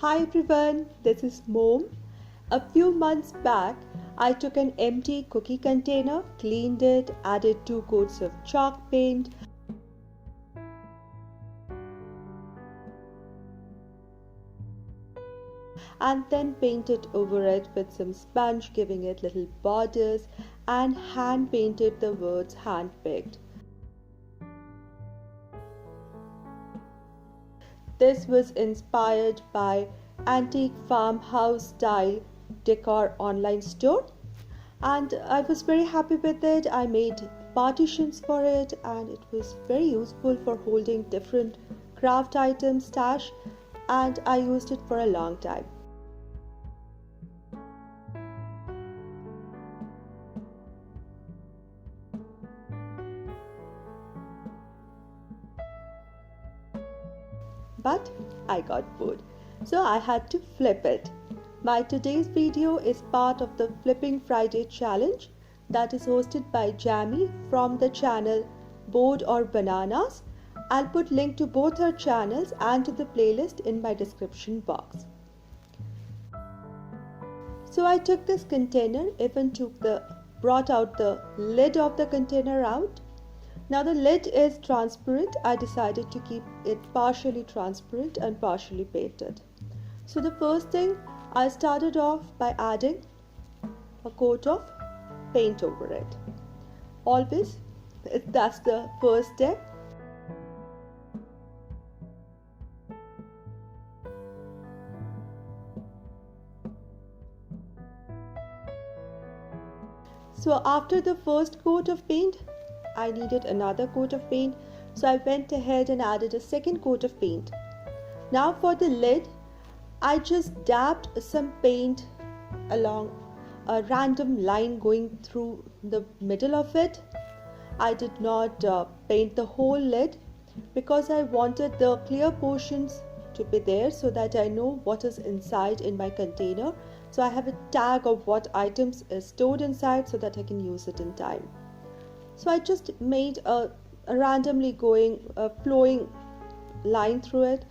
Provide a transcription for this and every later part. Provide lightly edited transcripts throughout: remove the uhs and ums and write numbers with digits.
Hi everyone, this is Mom. A few months back, I took an empty cookie container, cleaned it, added 2 coats of chalk paint, and then painted over it with some sponge, giving it little borders, and hand painted the words handpicked. This was inspired by antique farmhouse style decor online store, and I was very happy with it. I made partitions for it and it was very useful for holding different craft items stash, and I used it for a long time. But I got bored, so I had to flip it. My today's video is part of the Flipping Friday challenge that is hosted by Jamie from the channel Board or Bananas. I'll put link to both her channels and to the playlist in my description box. So I took this container, even brought out the lid of the container out. Now the lid is transparent. I decided to keep it partially transparent and partially painted. So the first thing, I started off by adding a coat of paint over it. Always, that's the first step. So after the first coat of paint, I needed another coat of paint, so I went ahead and added a second coat of paint. Now for the lid, I just dabbed some paint along a random line going through the middle of it. I did not paint the whole lid because I wanted the clear portions to be there so that I know what is inside in my container. So I have a tag of what items is stored inside so that I can use it in time. So I just made a randomly flowing line through it,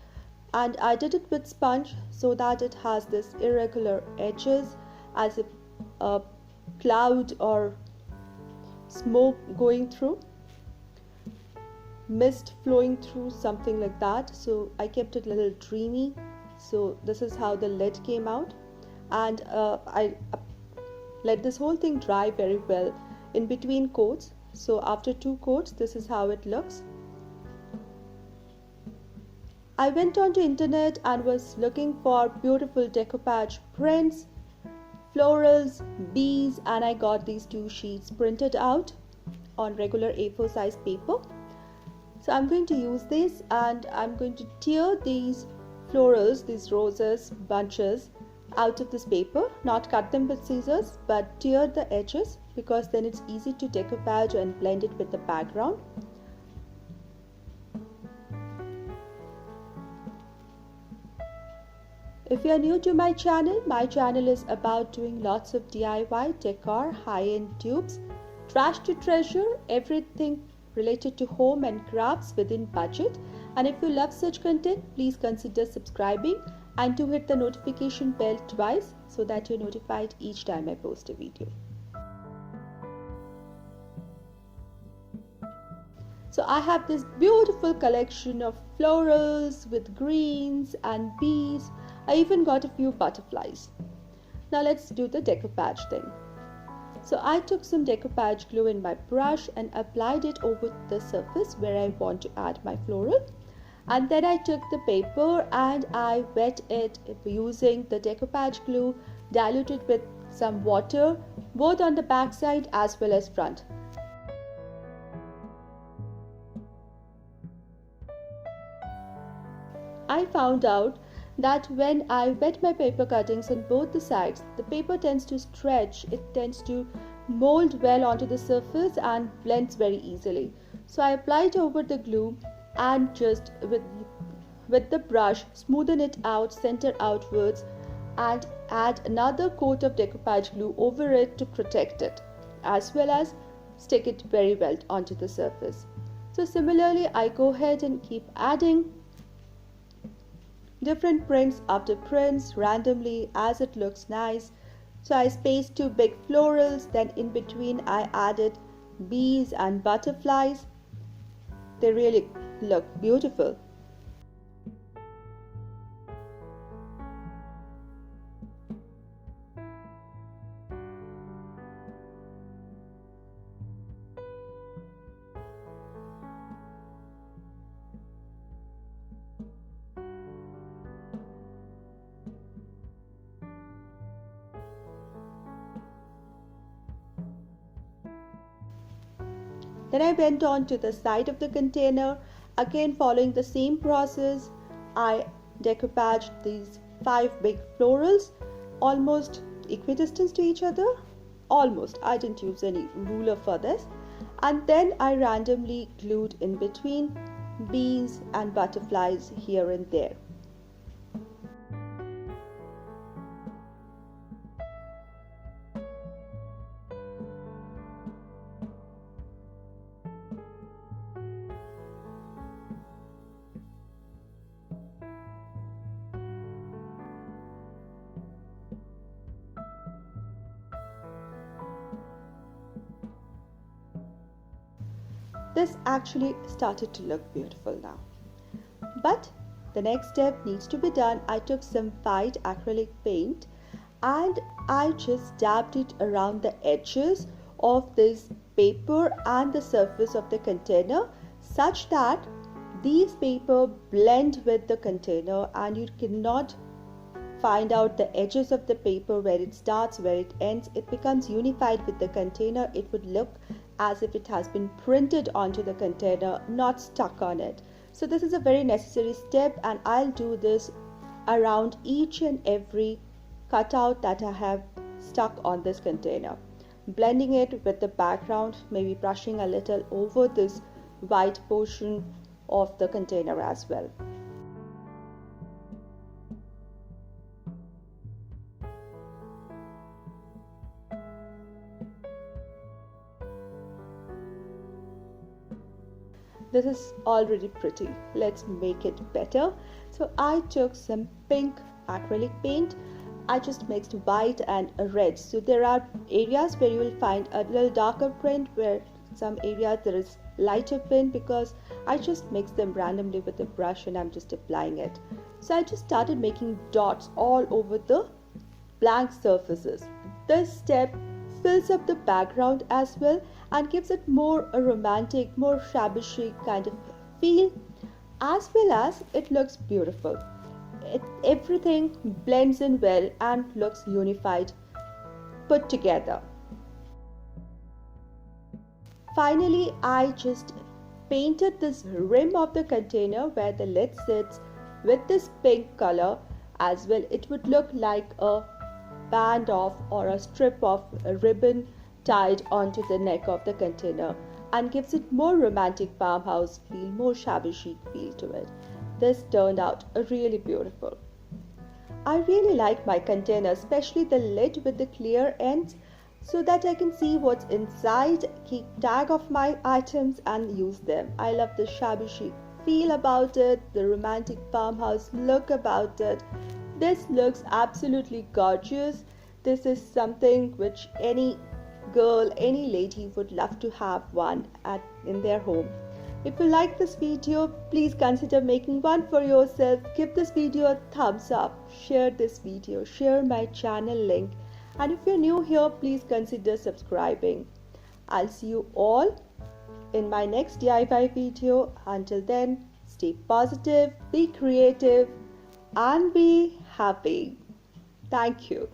and I did it with sponge so that it has this irregular edges as if a cloud or smoke going through, mist flowing through, something like that. So I kept it a little dreamy. So this is how the lid came out, and I let this whole thing dry very well in between coats. So after 2 coats, this is how it looks. I went on to internet and was looking for beautiful decoupage prints, florals, bees, and I got these 2 sheets printed out on regular A4 size paper. So I'm going to use this and I'm going to tear these florals, these roses, bunches out of this paper, not cut them with scissors, but tear the edges because then it's easy to decoupage and blend it with the background. If you are new to my channel is about doing lots of DIY, decor, high-end tubes, trash to treasure, everything related to home and crafts within budget. And if you love such content, please consider subscribing and to hit the notification bell twice so that you're notified each time I post a video. So I have this beautiful collection of florals with greens and bees. I even got a few butterflies. Now let's do the decoupage thing. So I took some decoupage glue in my brush and applied it over the surface where I want to add my floral. And then I took the paper and I wet it using the decoupage glue diluted with some water, both on the back side as well as front. I found out that when I wet my paper cuttings on both the sides, the paper tends to stretch, it tends to mold well onto the surface and blends very easily. So I applied over the glue and just with the brush smoothen it out center outwards and add another coat of decoupage glue over it to protect it as well as stick it very well onto the surface. So similarly I go ahead and keep adding different prints after prints randomly as it looks nice. So I spaced two big florals, then in between I added bees and butterflies. They really look beautiful. Then I went on to the side of the container, again following the same process. I decoupaged these 5 big florals, almost equidistant to each other. Almost, I didn't use any ruler for this. And then I randomly glued in between bees and butterflies here and there. This actually started to look beautiful now. But the next step needs to be done. I took some white acrylic paint and I just dabbed it around the edges of this paper and the surface of the container such that these paper blend with the container and you cannot find out the edges of the paper, where it starts, where it ends. It becomes unified with the container. It would look as if it has been printed onto the container, not stuck on it. So this is a very necessary step, and I'll do this around each and every cutout that I have stuck on this container, blending it with the background, maybe brushing a little over this white portion of the container as well. This is already pretty. Let's make it better. So I took some pink acrylic paint. I just mixed white and red. So there are areas where you will find a little darker print, where some areas there is lighter print, because I just mixed them randomly with a brush and I'm just applying it. So I just started making dots all over the blank surfaces. This step fills up the background as well and gives it more a romantic, more shabby chic kind of feel, as well as it looks beautiful. Everything blends in well and looks unified, put together. Finally, I just painted this rim of the container where the lid sits with this pink color as well. It would look like a band of or a strip of a ribbon tied onto the neck of the container and gives it more romantic farmhouse feel, more shabby chic feel to it. This turned out really beautiful. I really like my container, especially the lid with the clear ends, so that I can see what's inside, keep tag of my items and use them. I love the shabby chic feel about it, the romantic farmhouse look about it. This looks absolutely gorgeous. This is something which any girl, any lady would love to have one in their home. If you like this video, please consider making one for yourself. Give this video a thumbs up, share this video, share my channel link, and if you're new here, please consider subscribing. I'll see you all in my next DIY video. Until then, stay positive, be creative, and be happy. Thank you.